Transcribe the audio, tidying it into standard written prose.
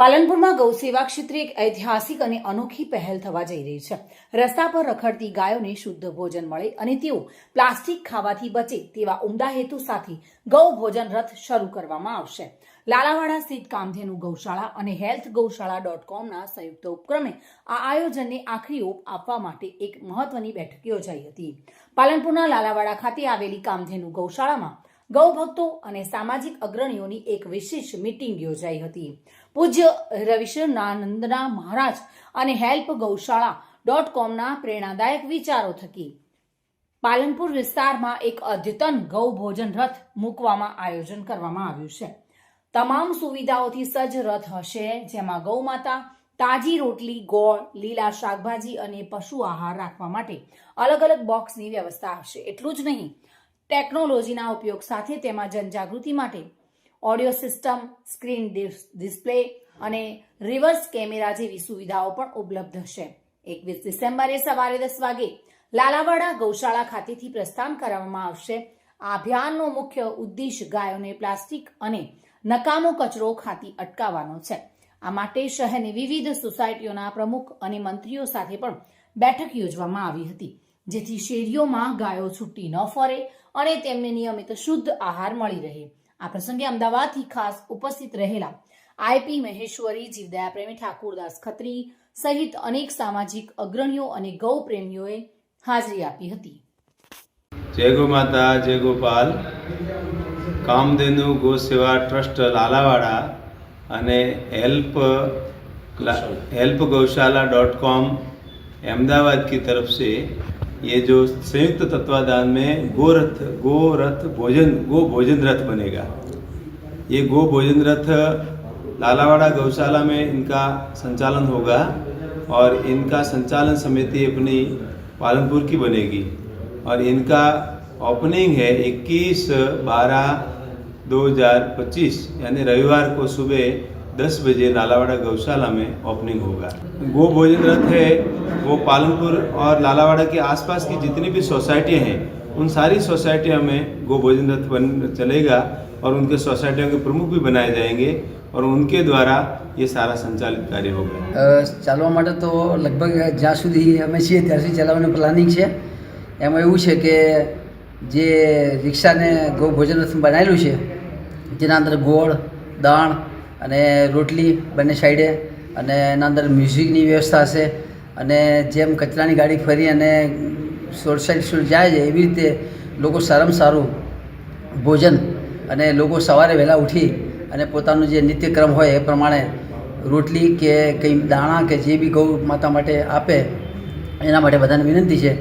પાલનપુરમાં ગૌસેવા ક્ષેત્રે એક ઐતિહાસિક અને અનોખી પહેલ થવા જઈ રહી છે। રસ્તા પર રખડતી ગાયોને શુદ્ધ ભોજન મળે અને તેઓ પ્લાસ્ટિક ખાવાથી બચે તેવા ઉમદા હેતુ સાથે ગૌ ભોજન રથ શરૂ કરવામાં આવશે। લાલાવાડા સ્થિત કામધેનુ ગૌશાળા અને હેલ્થ ગૌશાળા.comના સંયુક્ત ઉપક્રમે આ આયોજનને આખરી ઓપ આપવા માટે એક મહત્વની બેઠક યોજાઈ હતી। પાલનપુરના લાલાવાડા ખાતે આવેલી કામધેનુ ગૌશાળામાં ગૌભક્તો અને સામાજિક અગ્રણીઓની એક વિશેષ મીટિંગ યોજાઈ હતી। પૂજ્ય રવિશનાનંદના મહારાજ અને હેલ્પ ગૌશાળા.comના પ્રેરણાદાયક વિચારો થકી પાલનપુર વિસ્તારમાં એક અદ્યતન ગૌ ભોજન રથ મૂકવામાં આયોજન કરવામાં આવ્યું છે। તમામ સુવિધાઓથી સજ્જ રથ હશે, જેમાં ગૌ માતા તાજી રોટલી, ગોળ, લીલા શાકભાજી અને પશુ આહાર રાખવા માટે અલગ અલગ બોક્સની વ્યવસ્થા હશે। એટલું જ નહીં, ટેકનોલોજીના ઉપયોગ સાથે તેમાં જનજાગૃતિ માટે ઓડિયો સિસ્ટમ, સ્ક્રીન ડિસ્પ્લે અને રિવર્સ કેમેરા જેવી સુવિધાઓ પણ ઉપલબ્ધ હશે। 21 ડિસેમ્બરે સવારે 10 વાગે લાલાવાડા ગૌશાળા ખાતેથી પ્રસ્થાન કરવામાં આવશે। આ અભિયાનનો મુખ્ય ઉદ્દેશ ગાયોને પ્લાસ્ટિક અને નકામો કચરો ખાતી અટકાવવાનો છે। આ માટે શહેરની વિવિધ સોસાયટીઓના પ્રમુખ અને મંત્રીઓ સાથે પણ બેઠક યોજવામાં આવી હતી, જેથી શેરીઓમાં ગાયો છૂટી ન ફરે અને તેમને નિયમિત શુદ્ધ આહાર મળી રહે। આ પ્રસંગે અમદાવાદથી ખાસ ઉપસ્થિત રહેલા આઈપી મહેશ્વરી, જીવદયા પ્રેમી ઠાકુરદાસ ખત્રી સહિત અનેક સામાજિક અગ્રણીઓ અને ગૌ પ્રેમીઓએ હાજરી આપી હતી। જય ગો માતા, જય ગોપાલ। कामधेनु गौ सेवा ट्रस्ट लालावाड़ा અને हेल्प गौशाला.com अहमदाबाद की तरफ से ये जो संयुक्त तत्वाधान में गो भोजन रथ बनेगा। ये गो भोजन रथ लालावाड़ा गौशाला में इनका संचालन होगा और इनका संचालन समिति अपनी पालनपुर की बनेगी और इनका ओपनिंग है 21/12/2025 यानी रविवार को सुबह 10 बजे लालावाड़ा गौशाला में ओपनिंग होगा। गो भोजन रथ है वो पालनपुर और लालावाड़ा के आसपास की जितनी भी सोसाइटियाँ हैं उन सारी सोसाइटियों में गो भोजन रथ चलेगा और उनके सोसाइटियों के प्रमुख भी बनाए जाएंगे और उनके द्वारा ये सारा संचालित कार्य होगा। ચાલવા માટે તો લગભગ જ્યાં સુધી અમે છીએ ત્યાં સુધી ચલાવવાનું પ્લાનિંગ છે। એમાં એવું છે કે જે રિક્ષાને ગૌ ભોજન રથ બનાવેલું છે જેના અંદર ગોળ, દાણ અને રોટલી બંને સાઈડે અને એના અંદર મ્યુઝિકની વ્યવસ્થા હશે અને જેમ કચરાની ગાડી ફરી અને સોસાયટી જાય છે એવી રીતે લોકો સારામાં સારું ભોજન અને લોકો સવારે વહેલા ઉઠી અને પોતાનું જે નિત્યક્રમ હોય એ પ્રમાણે રોટલી કે કંઈ દાણા કે જે બી ગૌ માતા માટે આપે એના માટે બધાને વિનંતી છે।